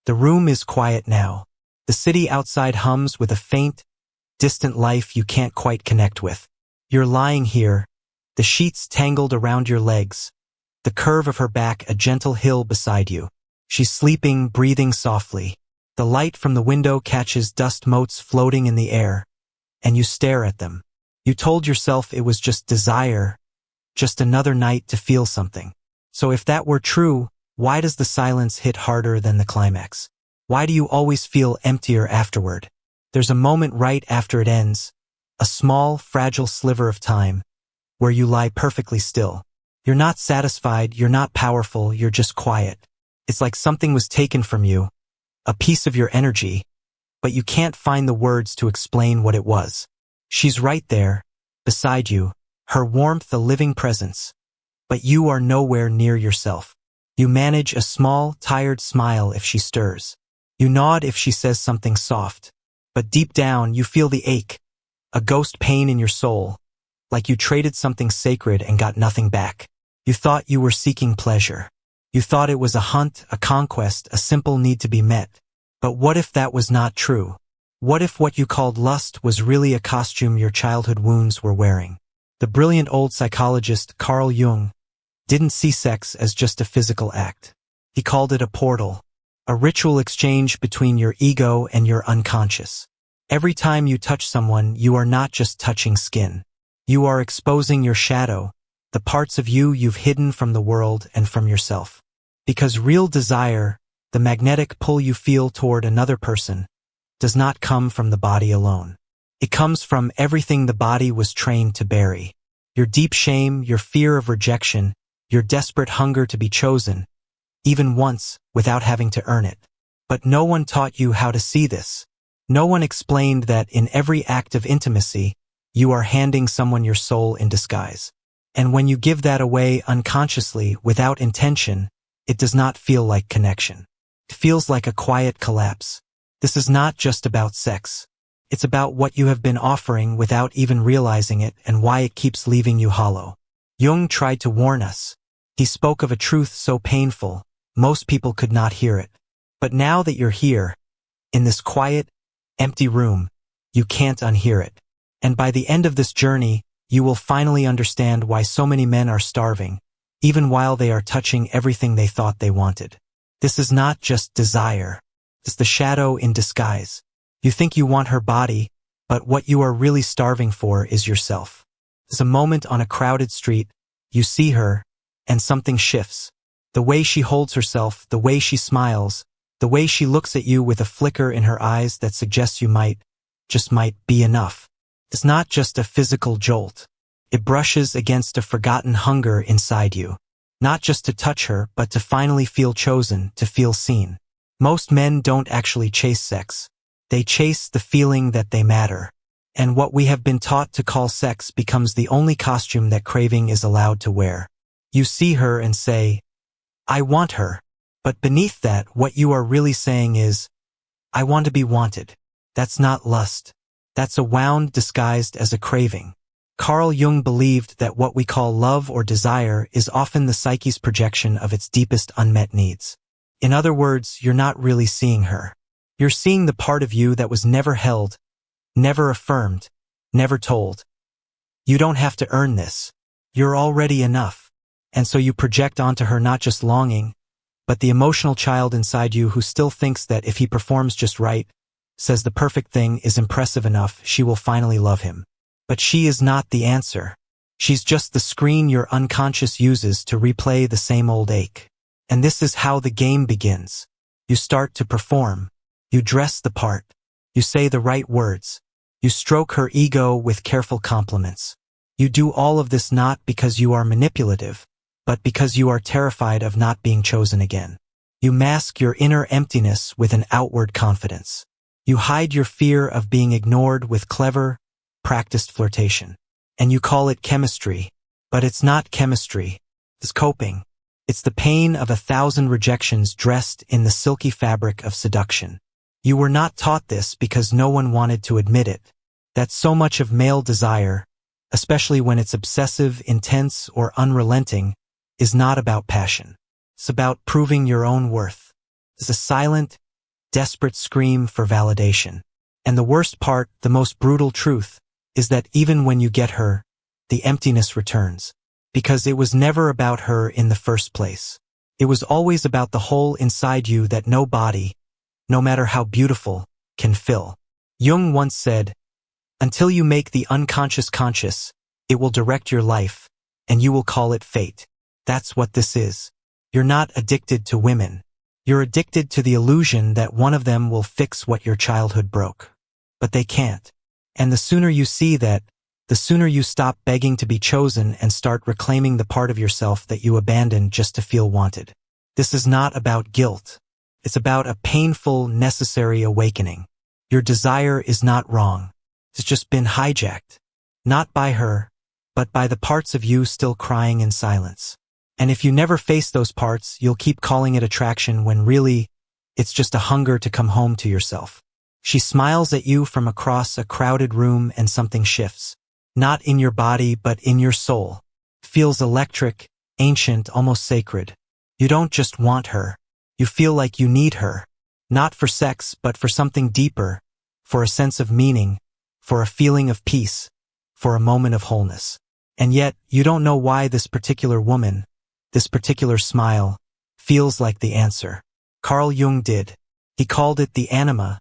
The room is quiet now. The city outside hums with a faint, distant life you can't quite connect with. You're lying here, the sheets tangled around your legs, the curve of her back a gentle hill beside you. She's sleeping, breathing softly. The light from the window catches dust motes floating in the air, and you stare at them. You told yourself it was just desire, just another night to feel something. So if that were true, why does the silence hit harder than the climax? Why do you always feel emptier afterward? There's a moment right after it ends, a small, fragile sliver of time, where you lie perfectly still. You're not satisfied, you're not powerful, you're just quiet. It's like something was taken from you, a piece of your energy, but you can't find the words to explain what it was. She's right there, beside you, her warmth a living presence, but you are nowhere near yourself. You manage a small, tired smile if she stirs. You nod if she says something soft, but deep down you feel the ache, a ghost pain in your soul, like you traded something sacred and got nothing back. You thought you were seeking pleasure. You thought it was a hunt, a conquest, a simple need to be met. But what if that was not true? What if what you called lust was really a costume your childhood wounds were wearing? The brilliant old psychologist Carl Jung didn't see sex as just a physical act. He called it a portal, a ritual exchange between your ego and your unconscious. Every time you touch someone, you are not just touching skin. You are exposing your shadow, the parts of you you've hidden from the world and from yourself. Because real desire, the magnetic pull you feel toward another person, does not come from the body alone. It comes from everything the body was trained to bury. Your deep shame, your fear of rejection, your desperate hunger to be chosen, even once, without having to earn it. But no one taught you how to see this. No one explained that in every act of intimacy, you are handing someone your soul in disguise. And when you give that away unconsciously, without intention, it does not feel like connection. It feels like a quiet collapse. This is not just about sex. It's about what you have been offering without even realizing it and why it keeps leaving you hollow. Jung tried to warn us. He spoke of a truth so painful, most people could not hear it. But now that you're here, in this quiet, empty room, you can't unhear it. And by the end of this journey, you will finally understand why so many men are starving, even while they are touching everything they thought they wanted. This is not just desire. It's the shadow in disguise. You think you want her body, but what you are really starving for is yourself. There's a moment on a crowded street, you see her, and something shifts. The way she holds herself, the way she smiles, the way she looks at you with a flicker in her eyes that suggests you might, just might, be enough. It's not just a physical jolt. It brushes against a forgotten hunger inside you. Not just to touch her, but to finally feel chosen, to feel seen. Most men don't actually chase sex. They chase the feeling that they matter. And what we have been taught to call sex becomes the only costume that craving is allowed to wear. You see her and say, I want her. But beneath that, what you are really saying is, I want to be wanted. That's not lust. That's a wound disguised as a craving. Carl Jung believed that what we call love or desire is often the psyche's projection of its deepest unmet needs. In other words, you're not really seeing her. You're seeing the part of you that was never held, never affirmed, never told. You don't have to earn this. You're already enough. And so you project onto her not just longing, but the emotional child inside you who still thinks that if he performs just right, says the perfect thing is impressive enough, she will finally love him. But she is not the answer. She's just the screen your unconscious uses to replay the same old ache. And this is how the game begins. You start to perform. You dress the part. You say the right words. You stroke her ego with careful compliments. You do all of this not because you are manipulative, but because you are terrified of not being chosen again. You mask your inner emptiness with an outward confidence. You hide your fear of being ignored with clever, practiced flirtation. And you call it chemistry. But it's not chemistry. It's coping. It's the pain of 1,000 rejections dressed in the silky fabric of seduction. You were not taught this because no one wanted to admit it. That so much of male desire, especially when it's obsessive, intense, or unrelenting, is not about passion. It's about proving your own worth. It's a silent, desperate scream for validation. And the worst part, the most brutal truth, is that even when you get her, the emptiness returns. Because it was never about her in the first place. It was always about the hole inside you that no body, no matter how beautiful, can fill. Jung once said, "Until you make the unconscious conscious, it will direct your life, and you will call it fate." That's what this is. You're not addicted to women. You're addicted to the illusion that one of them will fix what your childhood broke. But they can't. And the sooner you see that, the sooner you stop begging to be chosen and start reclaiming the part of yourself that you abandoned just to feel wanted. This is not about guilt. It's about a painful, necessary awakening. Your desire is not wrong. It's just been hijacked. Not by her, but by the parts of you still crying in silence. And if you never face those parts, you'll keep calling it attraction when really, it's just a hunger to come home to yourself. She smiles at you from across a crowded room and something shifts. Not in your body, but in your soul. Feels electric, ancient, almost sacred. You don't just want her. You feel like you need her. Not for sex, but for something deeper. For a sense of meaning. For a feeling of peace. For a moment of wholeness. And yet, you don't know why this particular woman, this particular smile, feels like the answer. Carl Jung did. He called it the anima,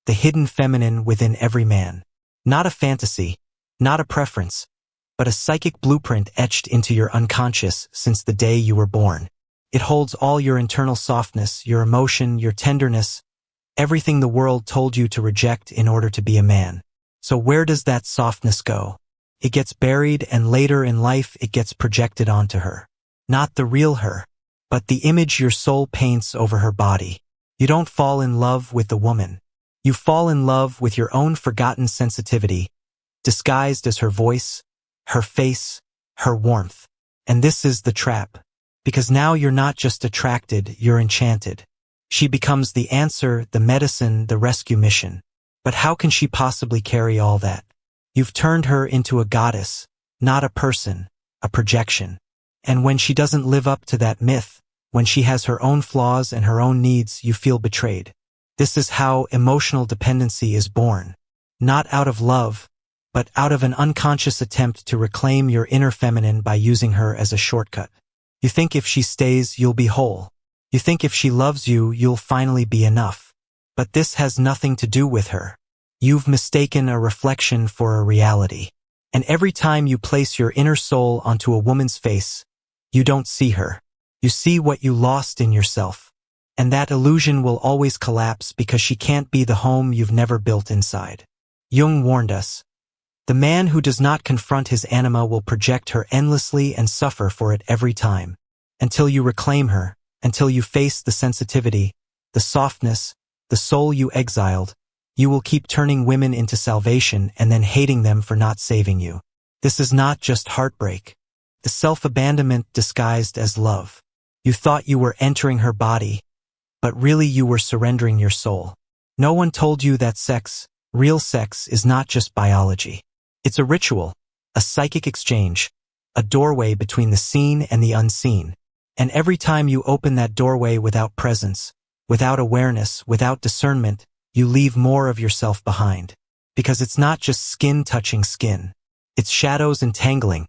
the hidden feminine within every man. Not a fantasy, not a preference, but a psychic blueprint etched into your unconscious since the day you were born. It holds all your internal softness, your emotion, your tenderness, everything the world told you to reject in order to be a man. So where does that softness go? It gets buried, and later in life it gets projected onto her. Not the real her, but the image your soul paints over her body. You don't fall in love with the woman. You fall in love with your own forgotten sensitivity, disguised as her voice, her face, her warmth. And this is the trap. Because now you're not just attracted, you're enchanted. She becomes the answer, the medicine, the rescue mission. But how can she possibly carry all that? You've turned her into a goddess, not a person, a projection. And when she doesn't live up to that myth, when she has her own flaws and her own needs, you feel betrayed. This is how emotional dependency is born. Not out of love, but out of an unconscious attempt to reclaim your inner feminine by using her as a shortcut. You think if she stays, you'll be whole. You think if she loves you, you'll finally be enough. But this has nothing to do with her. You've mistaken a reflection for a reality. And every time you place your inner soul onto a woman's face, you don't see her. You see what you lost in yourself. And that illusion will always collapse because she can't be the home you've never built inside. Jung warned us. The man who does not confront his anima will project her endlessly and suffer for it every time. Until you reclaim her, until you face the sensitivity, the softness, the soul you exiled, you will keep turning women into salvation and then hating them for not saving you. This is not just heartbreak. The self-abandonment disguised as love. You thought you were entering her body, but really you were surrendering your soul. No one told you that sex, real sex, is not just biology. It's a ritual, a psychic exchange, a doorway between the seen and the unseen. And every time you open that doorway without presence, without awareness, without discernment, you leave more of yourself behind. Because it's not just skin touching skin. It's shadows entangling.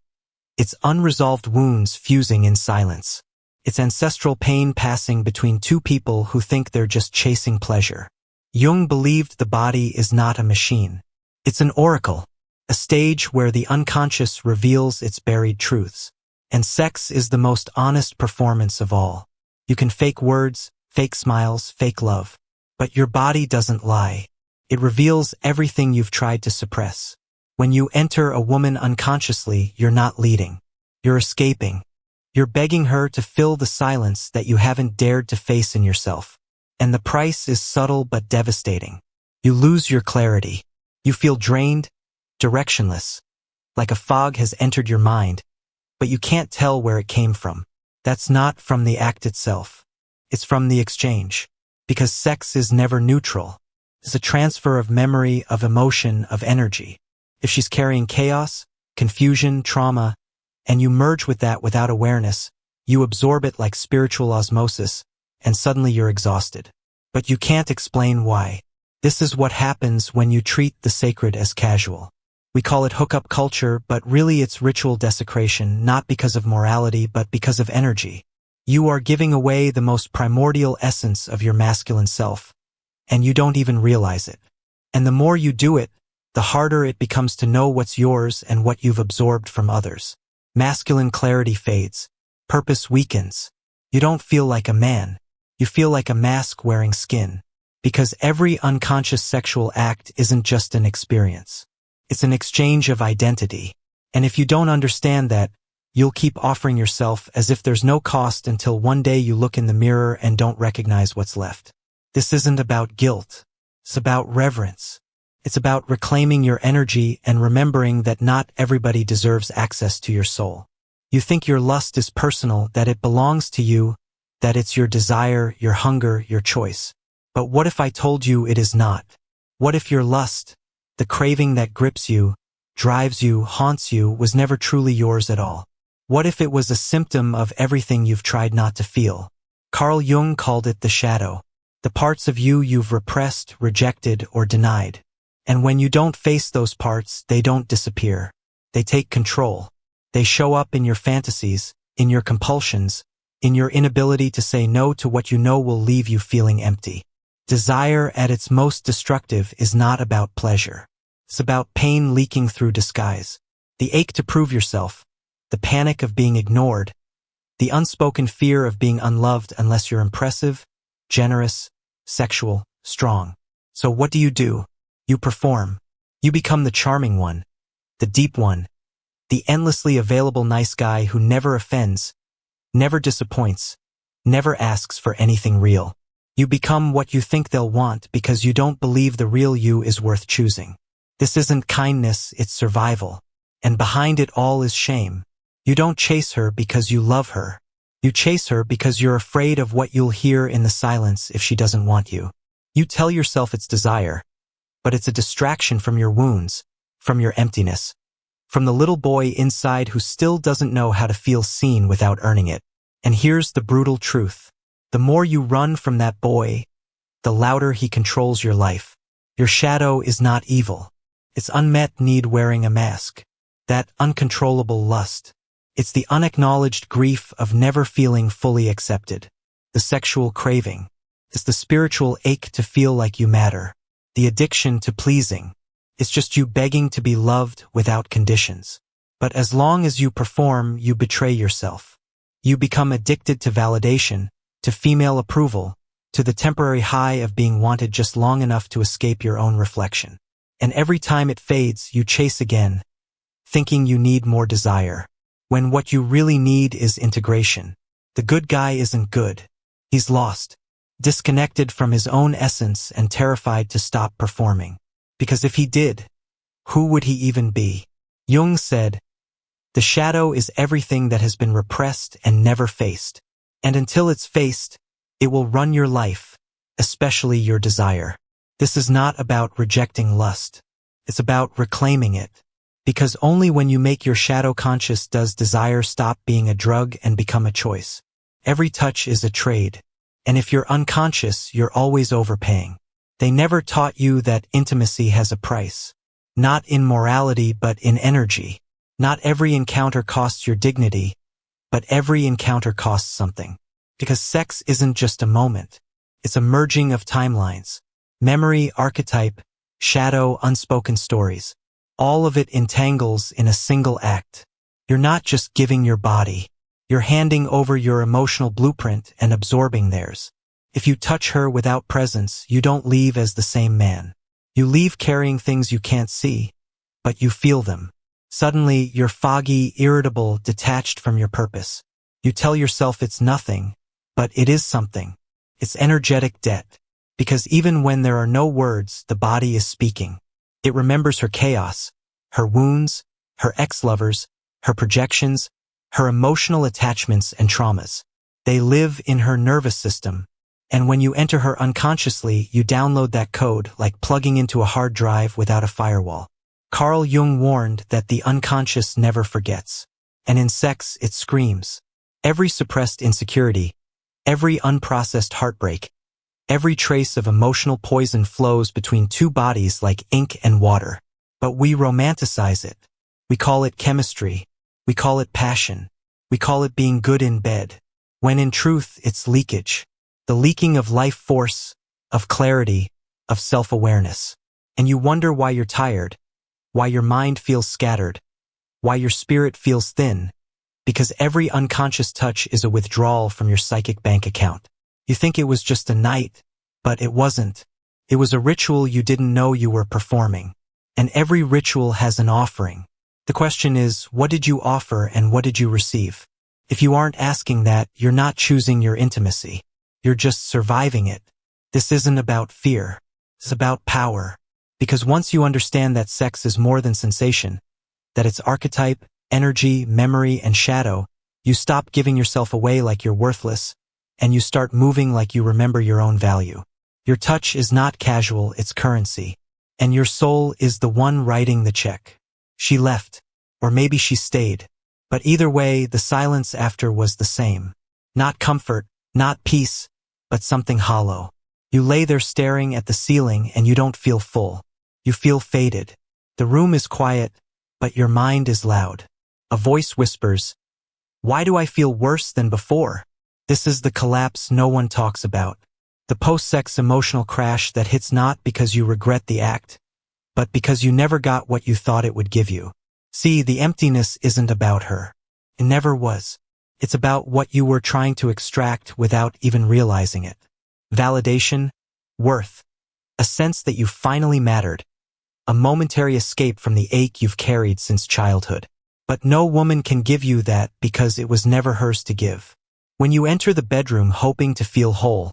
It's unresolved wounds fusing in silence. It's ancestral pain passing between two people who think they're just chasing pleasure. Jung believed the body is not a machine. It's an oracle, a stage where the unconscious reveals its buried truths. And sex is the most honest performance of all. You can fake words, fake smiles, fake love. But your body doesn't lie. It reveals everything you've tried to suppress. When you enter a woman unconsciously, you're not leading. You're escaping. You're begging her to fill the silence that you haven't dared to face in yourself. And the price is subtle but devastating. You lose your clarity. You feel drained, directionless, like a fog has entered your mind, but you can't tell where it came from. That's not from the act itself. It's from the exchange. Because sex is never neutral. It's a transfer of memory, of emotion, of energy. If she's carrying chaos, confusion, trauma, and you merge with that without awareness, you absorb it like spiritual osmosis, and suddenly you're exhausted. but you can't explain why. This is what happens when you treat the sacred as casual. We call it hookup culture, but really it's ritual desecration, not because of morality, but because of energy. You are giving away the most primordial essence of your masculine self, and you don't even realize it. And the more you do it, the harder it becomes to know what's yours and what you've absorbed from others. Masculine clarity fades. Purpose weakens. You don't feel like a man. You feel like a mask-wearing skin. Because every unconscious sexual act isn't just an experience. It's an exchange of identity. And if you don't understand that, you'll keep offering yourself as if there's no cost until one day you look in the mirror and don't recognize what's left. This isn't about guilt. It's about reverence. It's about reclaiming your energy and remembering that not everybody deserves access to your soul. You think your lust is personal, that it belongs to you, that it's your desire, your hunger, your choice. But what if I told you it is not? What if your lust, the craving that grips you, drives you, haunts you, was never truly yours at all? What if it was a symptom of everything you've tried not to feel? Carl Jung called it the shadow. The parts of you you've repressed, rejected, or denied. And when you don't face those parts, they don't disappear. They take control. They show up in your fantasies, in your compulsions, in your inability to say no to what you know will leave you feeling empty. Desire at its most destructive is not about pleasure. It's about pain leaking through disguise. The ache to prove yourself, the panic of being ignored, the unspoken fear of being unloved unless you're impressive, generous, sexual, strong. So what do? You perform. You become the charming one, the deep one, the endlessly available nice guy who never offends, never disappoints, never asks for anything real. You become what you think they'll want because you don't believe the real you is worth choosing. This isn't kindness, it's survival. And behind it all is shame. You don't chase her because you love her. You chase her because you're afraid of what you'll hear in the silence if she doesn't want you. You tell yourself it's desire, but it's a distraction from your wounds, from your emptiness, from the little boy inside who still doesn't know how to feel seen without earning it. And here's the brutal truth. The more you run from that boy, the louder he controls your life. Your shadow is not evil. It's unmet need wearing a mask. That uncontrollable lust. It's the unacknowledged grief of never feeling fully accepted. The sexual craving. It's the spiritual ache to feel like you matter. The addiction to pleasing. It's just you begging to be loved without conditions. But as long as you perform, you betray yourself. You become addicted to validation, to female approval, to the temporary high of being wanted just long enough to escape your own reflection. And every time it fades, you chase again, thinking you need more desire, when what you really need is integration. The good guy isn't good. He's lost, disconnected from his own essence and terrified to stop performing. Because if he did, who would he even be? Jung said, "The shadow is everything that has been repressed and never faced. And until it's faced, it will run your life, especially your desire." This is not about rejecting lust. It's about reclaiming it. Because only when you make your shadow conscious does desire stop being a drug and become a choice. Every touch is a trade. And if you're unconscious, you're always overpaying. They never taught you that intimacy has a price. Not in morality, but in energy. Not every encounter costs your dignity, but every encounter costs something. Because sex isn't just a moment. It's a merging of timelines. Memory, archetype, shadow, unspoken stories. All of it entangles in a single act. You're not just giving your body. You're handing over your emotional blueprint and absorbing theirs. If you touch her without presence, you don't leave as the same man. You leave carrying things you can't see, but you feel them. Suddenly, you're foggy, irritable, detached from your purpose. You tell yourself it's nothing, but it is something. It's energetic debt. Because even when there are no words, the body is speaking. It remembers her chaos, her wounds, her ex-lovers, her projections, her emotional attachments and traumas. They live in her nervous system. And when you enter her unconsciously, you download that code like plugging into a hard drive without a firewall. Carl Jung warned that the unconscious never forgets. And in sex, it screams. Every suppressed insecurity, every unprocessed heartbreak, Every trace of emotional poison flows between two bodies like ink and water. But we romanticize it. We call it chemistry. We call it passion. We call it being good in bed. When in truth, it's leakage. The leaking of life force, of clarity, of self-awareness. And you wonder why you're tired, why your mind feels scattered, why your spirit feels thin, because every unconscious touch is a withdrawal from your psychic bank account. You think it was just a night, but it wasn't. It was a ritual you didn't know you were performing. And every ritual has an offering. The question is, what did you offer and what did you receive? If you aren't asking that, you're not choosing your intimacy. You're just surviving it. This isn't about fear. It's about power. Because once you understand that sex is more than sensation, that it's archetype, energy, memory, and shadow, you stop giving yourself away like you're worthless, and you start moving like you remember your own value. Your touch is not casual, it's currency. And your soul is the one writing the check. She left, or maybe she stayed. But either way, the silence after was the same. Not comfort, not peace, but something hollow. You lay there staring at the ceiling and you don't feel full. You feel faded. The room is quiet, but your mind is loud. A voice whispers, "Why do I feel worse than before?" This is the collapse no one talks about. The post-sex emotional crash that hits not because you regret the act, but because you never got what you thought it would give you. See, the emptiness isn't about her. It never was. It's about what you were trying to extract without even realizing it. Validation, worth, a sense that you finally mattered, a momentary escape from the ache you've carried since childhood. But no woman can give you that because it was never hers to give. When you enter the bedroom hoping to feel whole,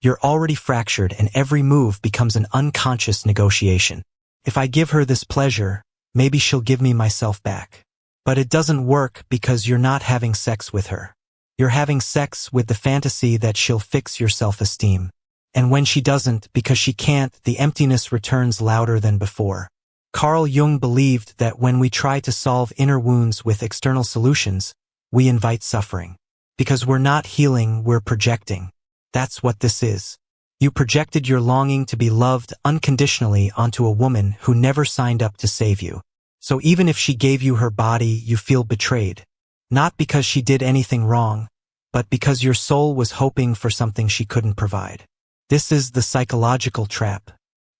you're already fractured and every move becomes an unconscious negotiation. If I give her this pleasure, maybe she'll give me myself back. But it doesn't work because you're not having sex with her. You're having sex with the fantasy that she'll fix your self-esteem. And when she doesn't, because she can't, the emptiness returns louder than before. Carl Jung believed that when we try to solve inner wounds with external solutions, we invite suffering. Because we're not healing, we're projecting. That's what this is. You projected your longing to be loved unconditionally onto a woman who never signed up to save you. So even if she gave you her body, you feel betrayed. Not because she did anything wrong, but because your soul was hoping for something she couldn't provide. This is the psychological trap.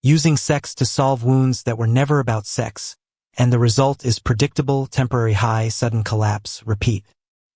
Using sex to solve wounds that were never about sex, and the result is predictable, temporary high, sudden collapse, repeat.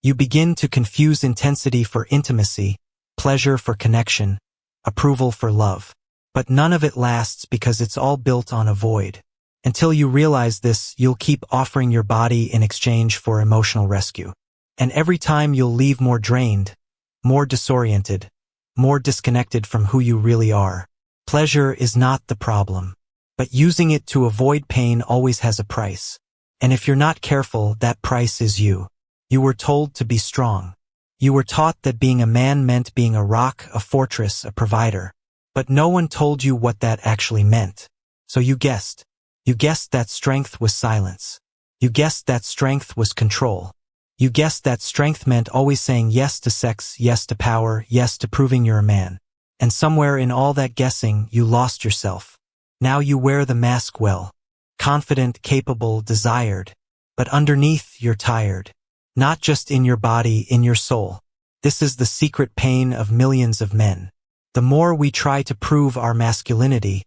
You begin to confuse intensity for intimacy, pleasure for connection, approval for love. But none of it lasts because it's all built on a void. Until you realize this, you'll keep offering your body in exchange for emotional rescue. And every time you'll leave more drained, more disoriented, more disconnected from who you really are. Pleasure is not the problem, but using it to avoid pain always has a price. And if you're not careful, that price is you. You were told to be strong. You were taught that being a man meant being a rock, a fortress, a provider. But no one told you what that actually meant. So you guessed. You guessed that strength was silence. You guessed that strength was control. You guessed that strength meant always saying yes to sex, yes to power, yes to proving you're a man. And somewhere in all that guessing, you lost yourself. Now you wear the mask well. Confident, capable, desired. But underneath, you're tired. Not just in your body, in your soul. This is the secret pain of millions of men. The more we try to prove our masculinity,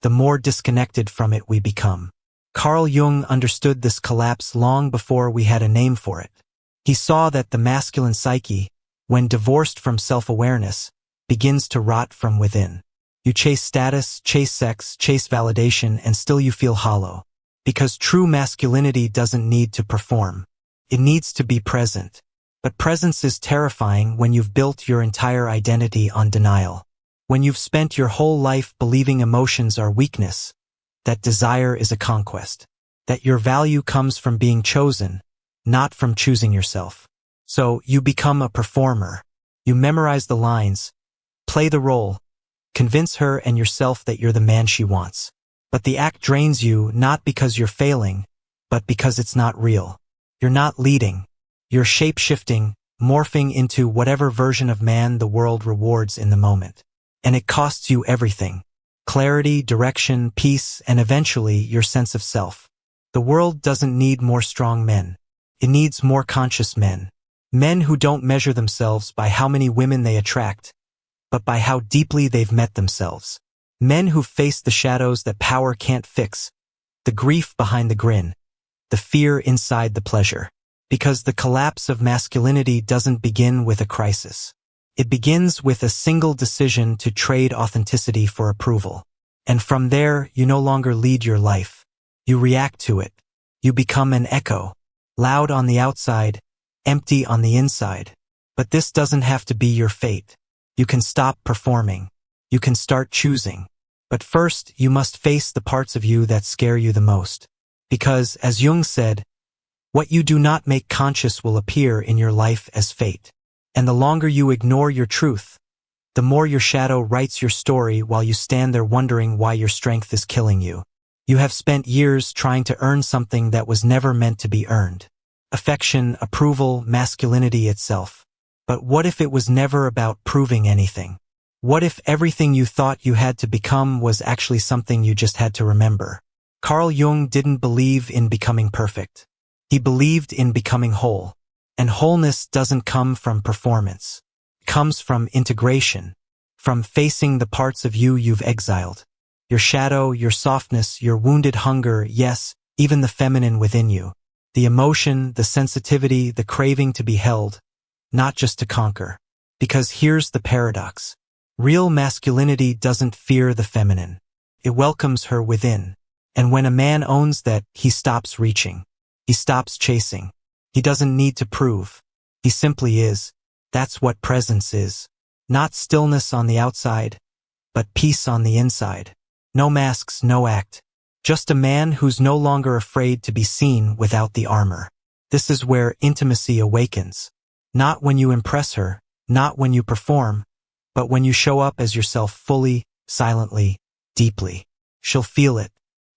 the more disconnected from it we become. Carl Jung understood this collapse long before we had a name for it. He saw that the masculine psyche, when divorced from self-awareness, begins to rot from within. You chase status, chase sex, chase validation, and still you feel hollow. Because true masculinity doesn't need to perform. It needs to be present. But presence is terrifying when you've built your entire identity on denial. When you've spent your whole life believing emotions are weakness, that desire is a conquest, that your value comes from being chosen, not from choosing yourself. So you become a performer. You memorize the lines, play the role, convince her and yourself that you're the man she wants. But the act drains you not because you're failing, but because it's not real. You're not leading. You're shape-shifting, morphing into whatever version of man the world rewards in the moment. And it costs you everything. Clarity, direction, peace, and eventually your sense of self. The world doesn't need more strong men. It needs more conscious men. Men who don't measure themselves by how many women they attract, but by how deeply they've met themselves. Men who face the shadows that power can't fix, the grief behind the grin, the fear inside the pleasure. Because the collapse of masculinity doesn't begin with a crisis. It begins with a single decision to trade authenticity for approval. And from there, you no longer lead your life. You react to it. You become an echo, loud on the outside, empty on the inside. But this doesn't have to be your fate. You can stop performing. You can start choosing. But first, you must face the parts of you that scare you the most. Because, as Jung said, what you do not make conscious will appear in your life as fate. And the longer you ignore your truth, the more your shadow writes your story while you stand there wondering why your strength is killing you. You have spent years trying to earn something that was never meant to be earned. Affection, approval, masculinity itself. But what if it was never about proving anything? What if everything you thought you had to become was actually something you just had to remember? Carl Jung didn't believe in becoming perfect. He believed in becoming whole. And wholeness doesn't come from performance. It comes from integration, from facing the parts of you you've exiled. Your shadow, your softness, your wounded hunger, yes, even the feminine within you. The emotion, the sensitivity, the craving to be held, not just to conquer. Because here's the paradox. Real masculinity doesn't fear the feminine. It welcomes her within. And when a man owns that, he stops reaching. He stops chasing. He doesn't need to prove. He simply is. That's what presence is. Not stillness on the outside, but peace on the inside. No masks, no act. Just a man who's no longer afraid to be seen without the armor. This is where intimacy awakens. Not when you impress her, not when you perform, but when you show up as yourself fully, silently, deeply. She'll feel it.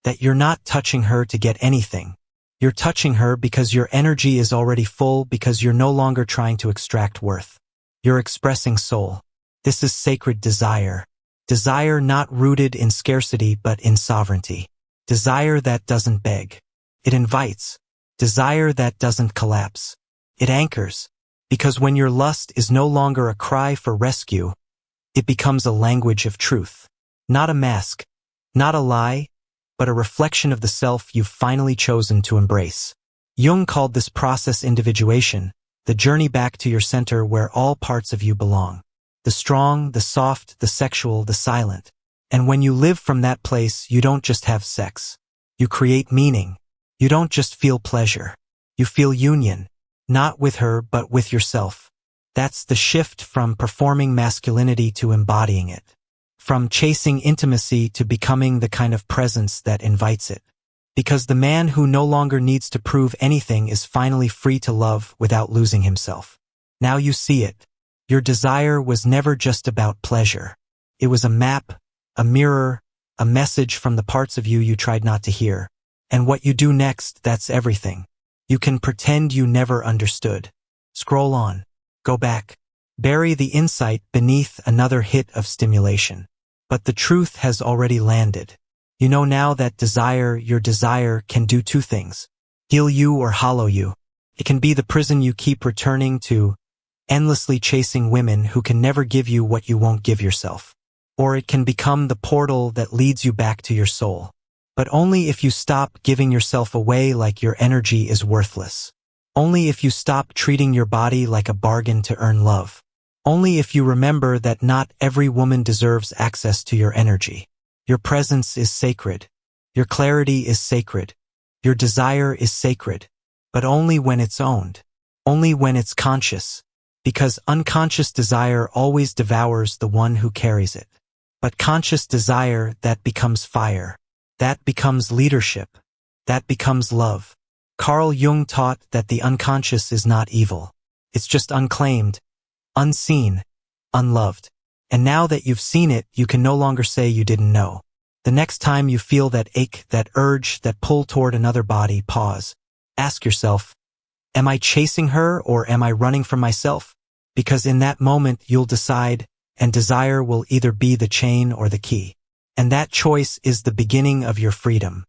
That you're not touching her to get anything. You're touching her because your energy is already full, because you're no longer trying to extract worth. You're expressing soul. This is sacred desire. Desire not rooted in scarcity but in sovereignty. Desire that doesn't beg. It invites. Desire that doesn't collapse. It anchors. Because when your lust is no longer a cry for rescue, it becomes a language of truth. Not a mask. Not a lie, but a reflection of the self you've finally chosen to embrace. Jung called this process individuation, the journey back to your center where all parts of you belong. The strong, the soft, the sexual, the silent. And when you live from that place, you don't just have sex. You create meaning. You don't just feel pleasure. You feel union, not with her but with yourself. That's the shift from performing masculinity to embodying it. From chasing intimacy to becoming the kind of presence that invites it. Because the man who no longer needs to prove anything is finally free to love without losing himself. Now you see it. Your desire was never just about pleasure. It was a map, a mirror, a message from the parts of you you tried not to hear. And what you do next, that's everything. You can pretend you never understood. Scroll on. Go back. Bury the insight beneath another hit of stimulation. But the truth has already landed. You know now that your desire can do two things. Heal you or hollow you. It can be the prison you keep returning to, endlessly chasing women who can never give you what you won't give yourself. Or it can become the portal that leads you back to your soul. But only if you stop giving yourself away like your energy is worthless. Only if you stop treating your body like a bargain to earn love. Only if you remember that not every woman deserves access to your energy. Your presence is sacred. Your clarity is sacred. Your desire is sacred. But only when it's owned. Only when it's conscious. Because unconscious desire always devours the one who carries it. But conscious desire, that becomes fire. That becomes leadership. That becomes love. Carl Jung taught that the unconscious is not evil. It's just unclaimed, unseen, unloved. And now that you've seen it, you can no longer say you didn't know. The next time you feel that ache, that urge, that pull toward another body, pause. Ask yourself, am I chasing her or am I running from myself? Because in that moment you'll decide, and desire will either be the chain or the key. And that choice is the beginning of your freedom.